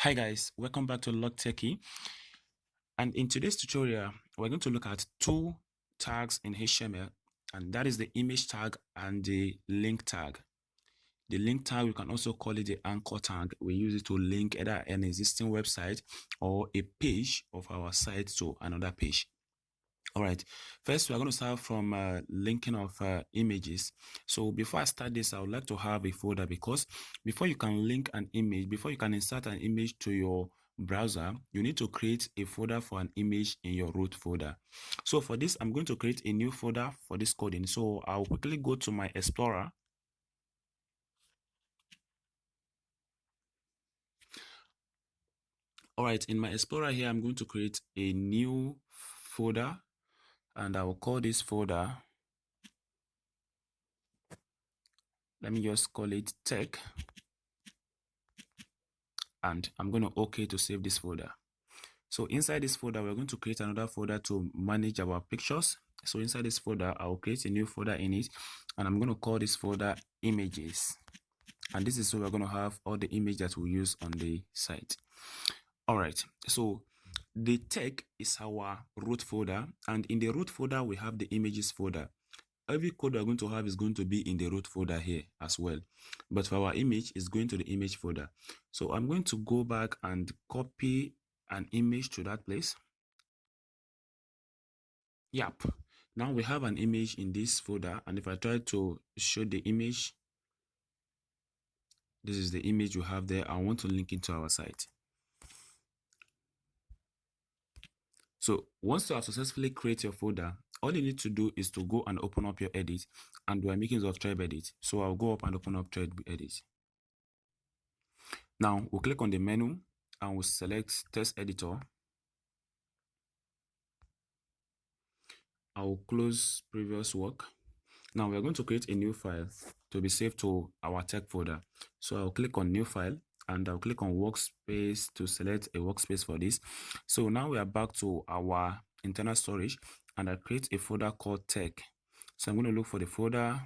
Hi guys, welcome back to Log Techie. And in today's tutorial, we're going to look at two tags in HTML, and that is the image tag and the link tag. The link tag, we can also call it the anchor tag. We use it to link either an existing website or a page of our site to another page. All right, first we're going to start from linking of images. So before I start this, I would like to have a folder, because before you can link an image, before you can insert an image to your browser, you need to create a folder for an image in your root folder. So for this, I'm going to create a new folder for this coding. So I'll quickly go to my Explorer. All right, in my Explorer here, I'm going to create a new folder, and I will call this folder, let me just call it tech, and I'm going to OK to save this folder. So inside this folder, we're going to create another folder to manage our pictures. So inside this folder, I'll create a new folder in it, and I'm going to call this folder images. And this is where we're going to have all the images that we use on the site. All right, so the tech is our root folder, and in the root folder, we have the images folder. Every code we're going to have is going to be in the root folder here as well. But for our image, it's going to the image folder. So I'm going to go back and copy an image to that place. Yep. Now we have an image in this folder, and if I try to show the image, this is the image we have there. I want to link it to our site. So once you have successfully created your folder, all you need to do is to go and open up your edit, and we're making use of Tribe Edit. So I'll go up and open up Tribe Edit. Now we'll click on the menu and we'll select Text Editor. I will close previous work. Now we're going to create a new file to be saved to our tech folder. So I'll click on New File, and I'll click on Workspace to select a workspace for this. So now we are back to our internal storage, and I create a folder called Tech. So I'm going to look for the folder.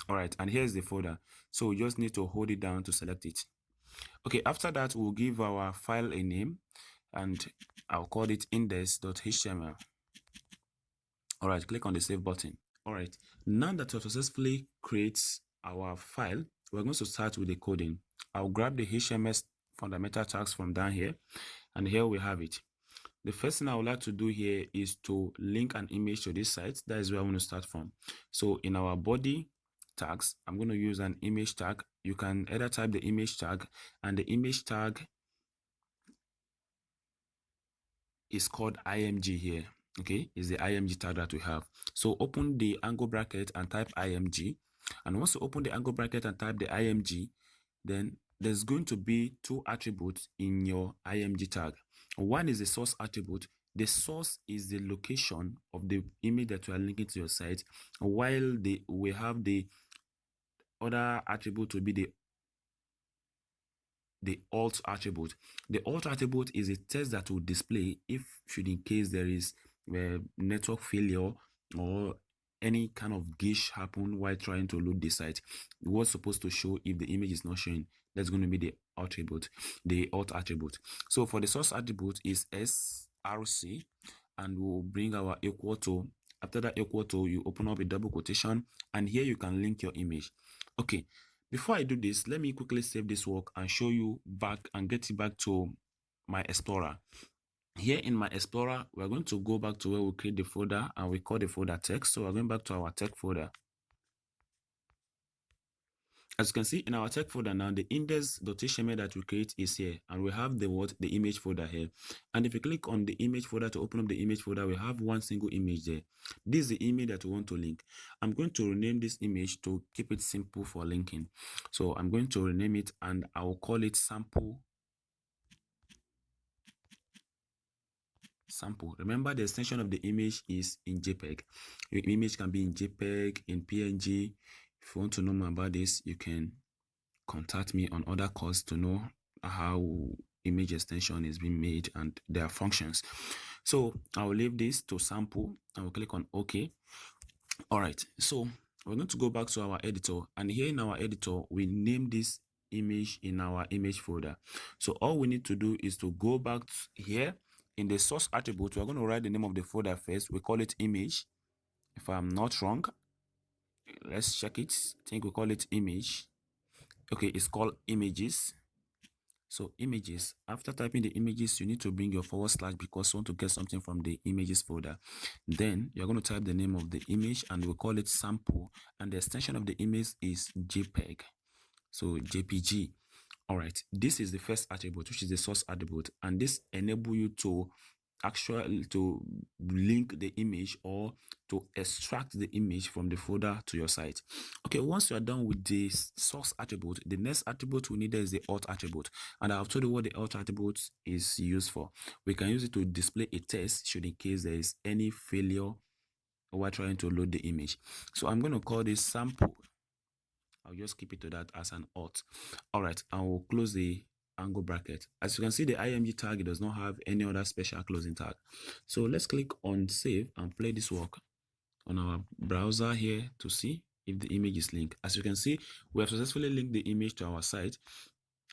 All right, and here's the folder. So we just need to hold it down to select it. Okay, after that, we'll give our file a name, and I'll call it index.html. All right, click on the save button. All right, now that we've successfully created our file, we're going to start with the coding. I'll grab the HTML fundamental tags from down here, and here we have it. The first thing I would like to do here is to link an image to this site. That is where I want to start from. So in our body tags, I'm going to use an image tag. You can either type the image tag, and the image tag is called img here. Okay, is the img tag that we have. So open the angle bracket and type img, and once you open the angle bracket and type the img, then there's going to be two attributes in your img tag. One is the source attribute. The source is the location of the image that you are linking to your site, while we have the other attribute to be the alt attribute. The alt attribute is a text that will display if should in case there is a network failure or any kind of glitch happen while trying to load the site. What's supposed to show if the image is not showing? That's going to be the attribute, the alt attribute. So for the source attribute is src, and we'll bring our equal to. After that equal to, you open up a double quotation, and here you can link your image. Okay, before I do this, let me quickly save this work and show you back and get it back to my Explorer. Here in my Explorer, we're going to go back to where we create the folder, and we call the folder text. So we're going back to our tech folder. As you can see in our tech folder now, the index.html that we create is here, and we have the image folder here. And if you click on the image folder to open up the image folder, we have one single image there. This is the image that we want to link. I'm going to rename this image to keep it simple for linking. So I'm going to rename it, and I will call it sample. Remember, the extension of the image is in JPEG. Your image can be in JPEG, in PNG. If you want to know more about this, you can contact me on other calls to know how image extension is being made and their functions. So I'll leave this to sample, and we'll click on OK. All right, so we're going to go back to our editor, and here in our editor, we name this image in our image folder. So all we need to do is to go back here in the source attribute. We're going to write the name of the folder first. We call it image. If I'm not wrong, let's check it. I think we call it image. Okay, it's called images. So images, after typing the images, you need to bring your forward slash because you want to get something from the images folder. Then you're going to type the name of the image and we'll call it sample. And the extension of the image is JPEG. So JPG. All right, this is the first attribute, which is the source attribute. And this enable you to actually to link the image or to extract the image from the folder to your site. Okay, once you are done with the source attribute, the next attribute we need is the auth attribute, and I've told you what the auth attribute is used for. We can use it to display a test should in case there is any failure while trying to load the image. So I'm going to call this sample. I'll just keep it to that as an auth. All right, and we'll close the angle bracket. As you can see, the img tag, it does not have any other special closing tag. So let's click on save and play this work on our browser here to see if the image is linked. As you can see, we have successfully linked the image to our site,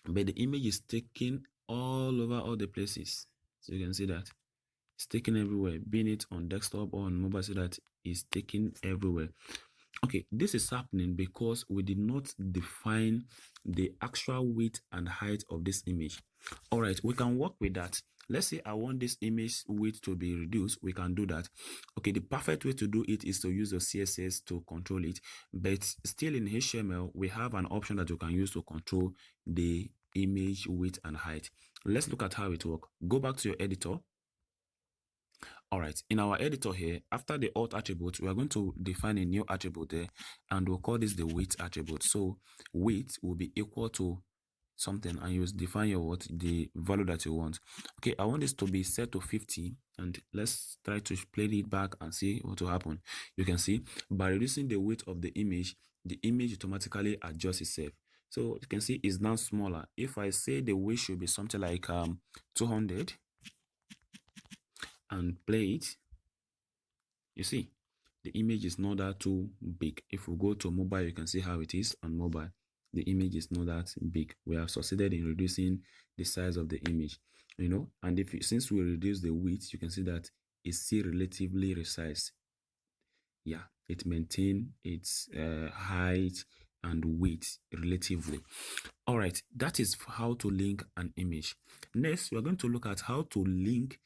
but the image is taken all over all the places. So you can see that it's taken everywhere, being it on desktop or on mobile, so that it's taken everywhere. Okay, this is happening because we did not define the actual width and height of this image. All right, we can work with that. Let's say I want this image width to be reduced. We can do that. Okay, the perfect way to do it is to use the CSS to control it. But still in HTML, we have an option that you can use to control the image width and height. Let's look at how it works. Go back to your editor. All right, in our editor here, after the auth attribute, we are going to define a new attribute there, and we'll call this the width attribute. So width will be equal to something, and you define your the value that you want. Okay, I want this to be set to 50, and let's try to play it back and see what will happen. You can see by reducing the width of the image automatically adjusts itself. So you can see it's now smaller. If I say the width should be something like 200 and play it, you see the image is not that too big. If we go to mobile, you can see how it is on mobile. The image is not that big. We have succeeded in reducing the size of the image, and since we reduce the width, you can see that it's still relatively resized. Yeah, it maintains its height and width relatively. All right, that is how to link an image. Next, we're going to look at how to link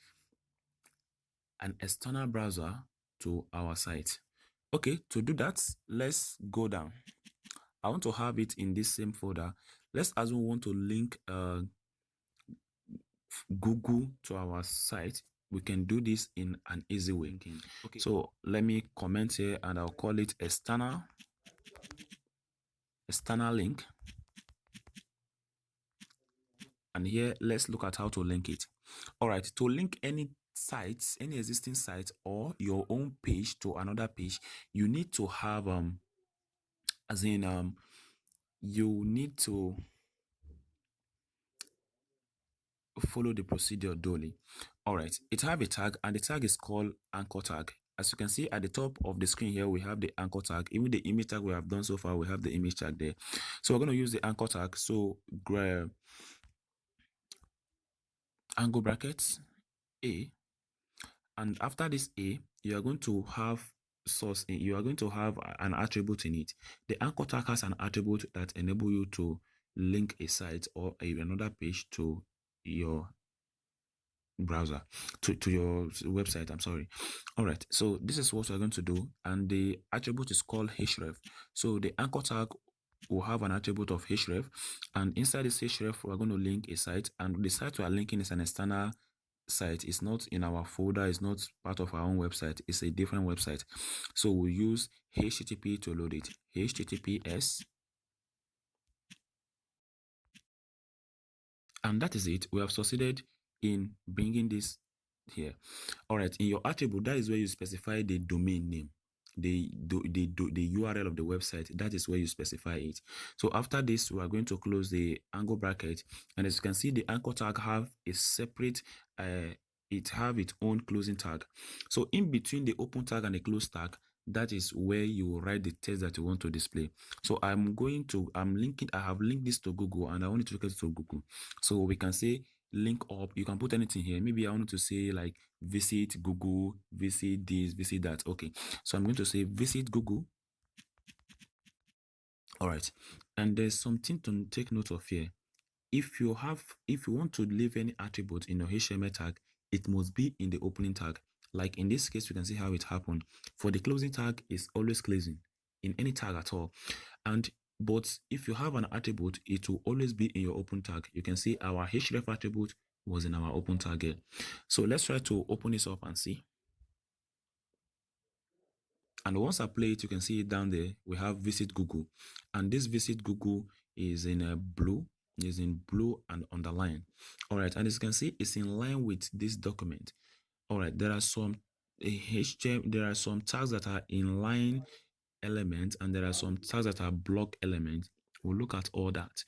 an external browser to our site. Okay, to do that, let's go down. I want to have it in this same folder. Let's assume we want to link Google to our site. We can do this in an easy way. Okay, so let me comment here and I'll call it external link. And here, let's look at how to link it. All right, to link any sites, any existing site or your own page to another page, you need to have you need to follow the procedure duly. All right, it have a tag, and the tag is called anchor tag. As you can see at the top of the screen here, we have the anchor tag. Even the image tag we have done so far, we have the image tag there. So we're going to use the anchor tag. So grab angle brackets A, and after this A, you are going to have source. You are going to have an attribute in it. The anchor tag has an attribute that enable you to link a site or another page to your browser, to your website. I'm sorry. All right, so this is what we're going to do, and the attribute is called href. So the anchor tag will have an attribute of href, and inside this href we're going to link a site, and the site we are linking is an external site. It's not in our folder, it's not part of our own website, it's a different website. So we'll use http to load it. HTTPS, and that is it. We have succeeded in bringing this here. All right, in your attribute, that is where you specify the domain name, the URL of the website. That is where you specify it. So after this, we are going to close the angle bracket, and as you can see, the anchor tag have a separate it have its own closing tag. So in between the open tag and the close tag, that is where you will write the text that you want to display. So I have linked this to Google, and I want it to look it to Google. So we can say link up. You can put anything here. Maybe I want to say like visit Google, visit this, visit that. Okay, so I'm going to say visit Google. All right, and there's something to take note of here. If you want to leave any attribute in your HTML tag, it must be in the opening tag. Like in this case, you can see how it happened. For the closing tag, is always closing in any tag at all. But if you have an attribute, it will always be in your open tag. You can see our href attribute was in our open tag here. So let's try to open this up and see. And once I play it, you can see it down there. We have visit Google, and this visit Google is in blue and underline. All right, and as you can see, it's in line with this document. All right, there are some tags that are inline elements, and there are some tags that are block elements. We'll look at all that.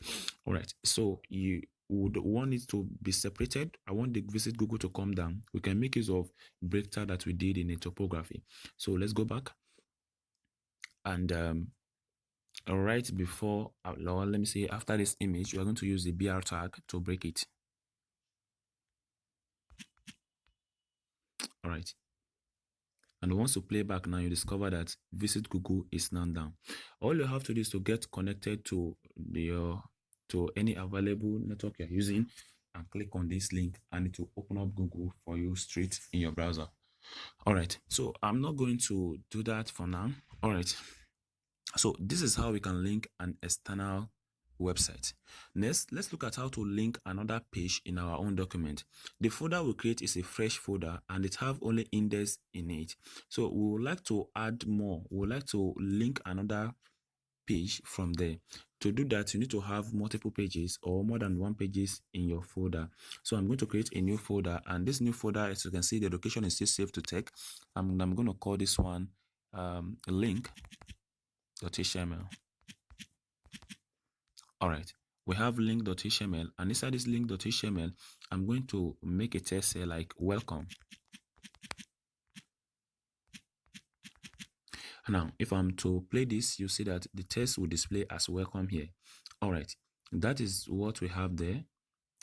All right, so you would want it to be separated. I want the visit Google to come down. We can make use of break tag that we did in a topography. So let's go back. And right before, let me say after this image, we are going to use the BR tag to break it. All right. And once you play back now, you discover that visit Google is now down. All you have to do is to get connected to any available network you're using and click on this link, and it will open up Google for you straight in your browser. All right. So I'm not going to do that for now. All right. So this is how we can link an external website. Next, let's look at how to link another page in our own document. The folder we create is a fresh folder, and it have only index in it. So we would like to add more. We would like to link another page from there. To do that, you need to have multiple pages or more than one pages in your folder. So I'm going to create a new folder, and this new folder, as you can see, the location is still saved to tech. I'm going to call this one link.html. All right, we have link.html, and inside this link.html, I'm going to make a text here like welcome. Now, if I'm to play this, you see that the text will display as welcome here. All right, that is what we have there.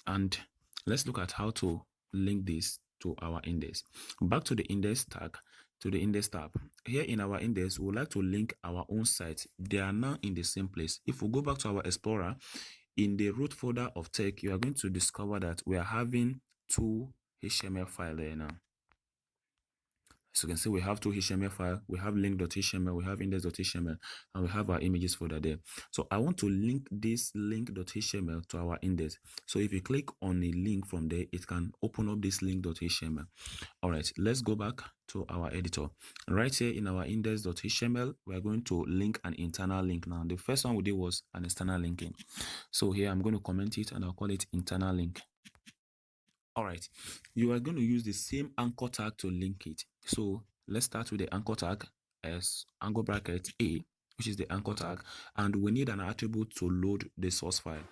And let's look at how to link this to our index. Back to the index tag, to the index tab. Here in our index, we would like to link our own site. They are now in the same place. If we go back to our Explorer, in the root folder of tech, you are going to discover that we are having two HTML files there now. So you can see we have two HTML files. We have link.html, we have index.html, and we have our images folder there. So I want to link this link.html to our index. So if you click on a link from there, it can open up this link.html. All right, let's go back to our editor. Right here in our index.html, we are going to link an internal link. Now, the first one we did was an external linking. So here I'm going to comment it, and I'll call it internal link. All right, you are going to use the same anchor tag to link it. So let's start with the anchor tag as angle bracket A, which is the anchor tag, and we need an attribute to load the source file.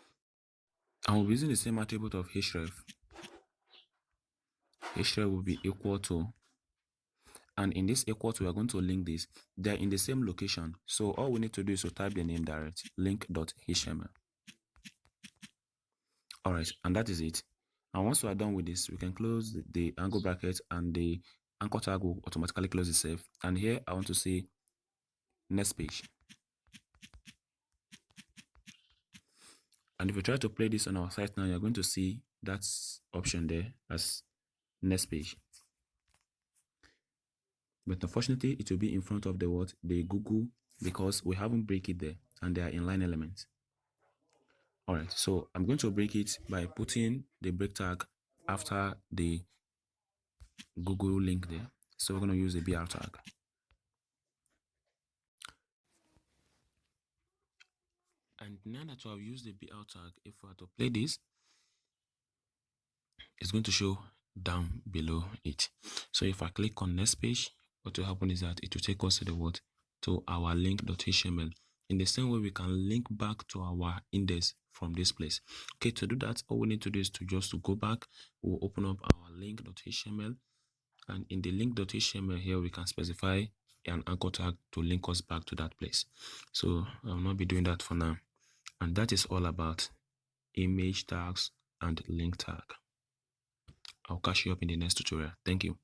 And we'll be using the same attribute of href. Href will be equal to, and in this equal to, we are going to link this. They're in the same location. So all we need to do is to type the name direct, link.html. All right, and that is it. And once we are done with this, we can close the angle bracket, and the anchor tag will automatically close itself. And here I want to say next page. And if you try to play this on our site now, you're going to see that option there as next page. But unfortunately, it will be in front of the Google, because we haven't break it there, and they are inline elements. All right, so I'm going to break it by putting the break tag after the Google link there. So we're going to use the BR tag. And now that we have used the BR tag, if we are to play this, it's going to show down below it. So if I click on next page, what will happen is that it will take us to to our link.html. In the same way, we can link back to our index from this place. Okay, to do that, all we need to do is to go back. We'll open up our link.html, and in the link.html here, we can specify an anchor tag to link us back to that place. So I'll not be doing that for now. And that is all about image tags and link tag. I'll catch you up in the next tutorial. Thank you.